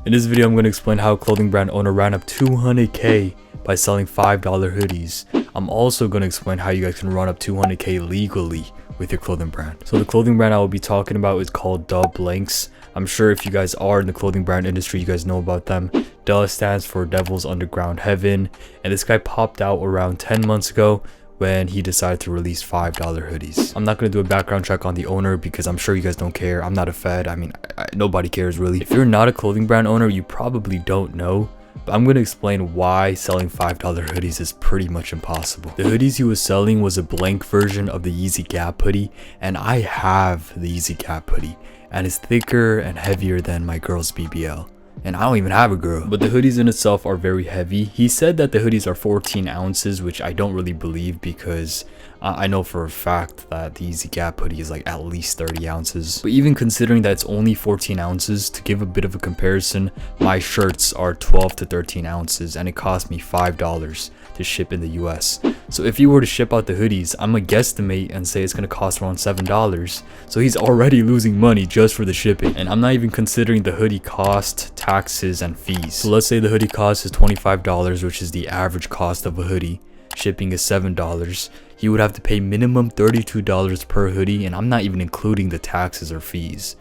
In this video, I'm going to explain how a clothing brand owner ran up 200k by selling $5 hoodies. I'm also going to explain how you guys can run up 200k legally with your clothing brand. So the clothing brand I will be talking about is called Blanks. I'm sure if you guys are in the clothing brand industry, you guys know about them. stands for Devil's Underground Heaven, and this guy popped out around 10 months ago when he decided to release $5 hoodies. I'm not going to do a background check on the owner because I'm sure you guys don't care. I'm not a Fed. I mean, nobody cares really. If you're not a clothing brand owner, you probably don't know. But I'm going to explain why selling $5 hoodies is pretty much impossible. The hoodies he was selling was a blank version of the Yeezy Gap hoodie, and I have the Yeezy Gap hoodie, and it's thicker and heavier than my girl's BBL. And I don't even have a girl. But the hoodies in itself are very heavy. He said that the hoodies are 14 ounces, which I don't really believe because I know for a fact that the Yeezy Gap hoodie is like at least 30 ounces. But even considering that it's only 14 ounces, to give a bit of a comparison, my shirts are 12 to 13 ounces and it cost me $5 to ship in the US. So if you were to ship out the hoodies, I'm gonna guesstimate and say it's gonna cost around $7. So he's already losing money just for the shipping. And I'm not even considering the hoodie cost, taxes, and fees. So let's say the hoodie cost is $25, which is the average cost of a hoodie. Shipping is $7. He would have to pay minimum $32 per hoodie, and I'm not even including the taxes or fees.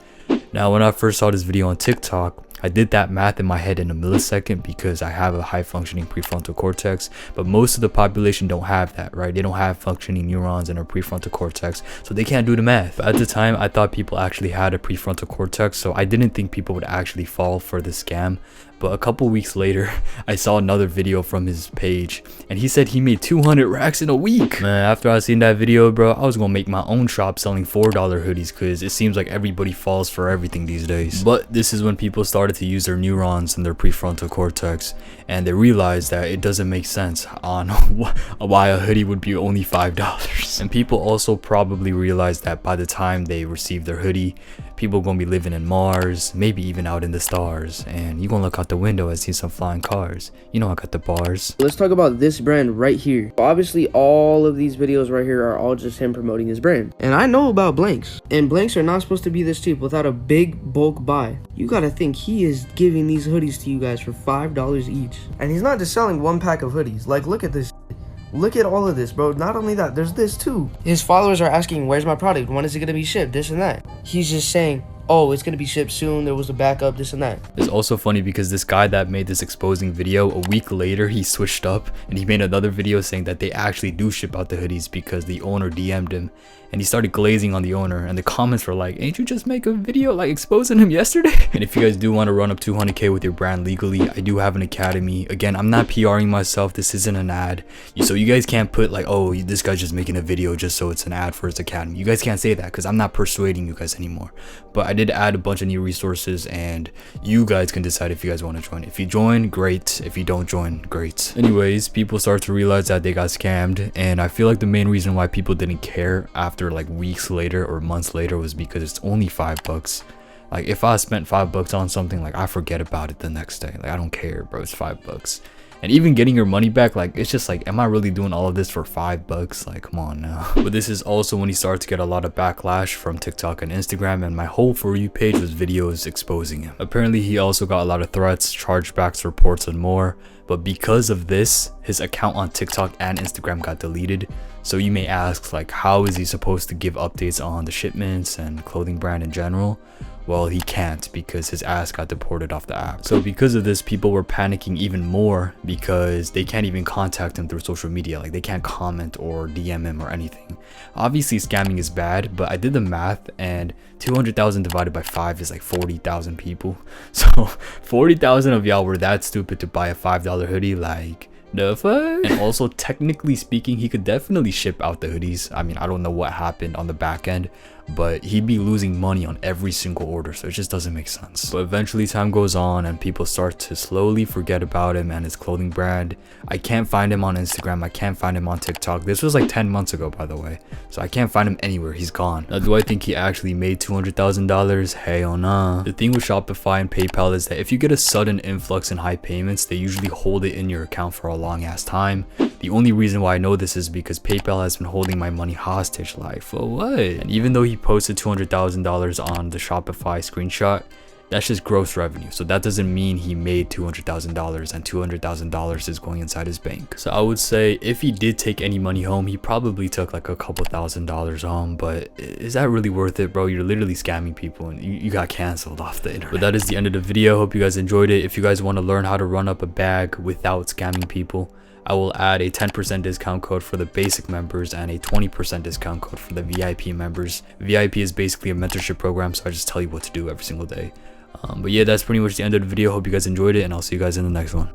Now, when I first saw this video on TikTok, I did that math in my head in a millisecond because I have a high functioning prefrontal cortex, but most of the population don't have that, right? They don't have functioning neurons in their prefrontal cortex, so they can't do the math. But at the time, I thought people actually had a prefrontal cortex, so I didn't think people would actually fall for the scam. But a couple weeks later, I saw another video from his page, and he said he made 200 racks in a week. Man, after I seen that video, bro, I was gonna make my own shop selling $4 hoodies because it seems like everybody falls for everything these days. But this is when people started to use their neurons in their prefrontal cortex, and they realized that it doesn't make sense on why a hoodie would be only $5. And people also probably realized that by the time they receive their hoodie, people gonna be living in Mars, maybe even out in the stars, and you gonna look out the window and see some flying cars. You know I got the bars. Let's talk about this brand right here. Obviously, all of these videos right here are all just him promoting his brand. And I know about blanks, and blanks are not supposed to be this cheap without a big bulk buy. You gotta think he is giving these hoodies to you guys for $5 each. And he's not just selling one pack of hoodies. Like, look at this. Look at all of this, bro. Not only that, there's this too. His followers are asking, where's my product? When is it gonna be shipped? This and that. He's just saying, oh, it's gonna be shipped soon. There was a backup, this and that. It's also funny because this guy that made this exposing video, a week later, he switched up and he made another video saying that they actually do ship out the hoodies because the owner DM'd him. And he started glazing on the owner, and the comments were like, ain't you just make a video like exposing him yesterday? And if you guys do want to run up 200k with your brand legally, I do have an academy. Again, I'm not PRing myself. This isn't an ad. So you guys can't put like, oh, this guy's just making a video just so it's an ad for his academy. You guys can't say that because I'm not persuading you guys anymore. But I did add a bunch of new resources, and you guys can decide if you guys want to join. If you join, great. If you don't join, great. Anyways, people start to realize that they got scammed, and I feel like the main reason why people didn't care after like weeks later or months later was because it's only $5. Like, if I spent $5 on something, like, I forget about it the next day. Like, I don't care, bro. It's $5. And even getting your money back, like, it's just like, am I really doing all of this for $5? Like, come on now. But this is also when he started to get a lot of backlash from TikTok and Instagram, and my whole For You page was videos exposing him. Apparently, he also got a lot of threats, chargebacks, reports, and more. But because of this, his account on TikTok and Instagram got deleted. So you may ask, like, how is he supposed to give updates on the shipments and clothing brand in general? Well, he can't because his ass got deported off the app. So because of this, people were panicking even more because they can't even contact him through social media. Like, they can't comment or DM him or anything. Obviously, scamming is bad, but I did the math, and 200,000 divided by 5 is like 40,000 people. So 40,000 of y'all were that stupid to buy a $5 hoodie. Like, the fuck? And also, technically speaking, he could definitely ship out the hoodies. I mean, I don't know what happened on the back end, but he'd be losing money on every single order, so it just doesn't make sense. But eventually time goes on and people start to slowly forget about him and his clothing brand. I can't find him on Instagram. I can't find him on TikTok. This was like 10 months ago, by the way, so I can't find him anywhere. He's gone. Now, do I think he actually made $200,000? Hell nah. The thing with Shopify and PayPal is that if you get a sudden influx in high payments, they usually hold it in your account for a long ass time. The only reason why I know this is because PayPal has been holding my money hostage. Like, for what? And even though he posted $200,000 on the Shopify screenshot, That's just gross revenue. So that doesn't mean he made $200,000 and $200,000 is going inside his bank. So I would say if he did take any money home, he probably took like a couple $1,000s home, but is that really worth it, bro? You're literally scamming people and you got canceled off the internet. But that is the end of the video. Hope you guys enjoyed it. If you guys want to learn how to run up a bag without scamming people, I will add a 10% discount code for the basic members and a 20% discount code for the VIP members. VIP is basically a mentorship program, so I just tell you what to do every single day. But yeah, that's pretty much the end of the video. Hope you guys enjoyed it, and I'll see you guys in the next one.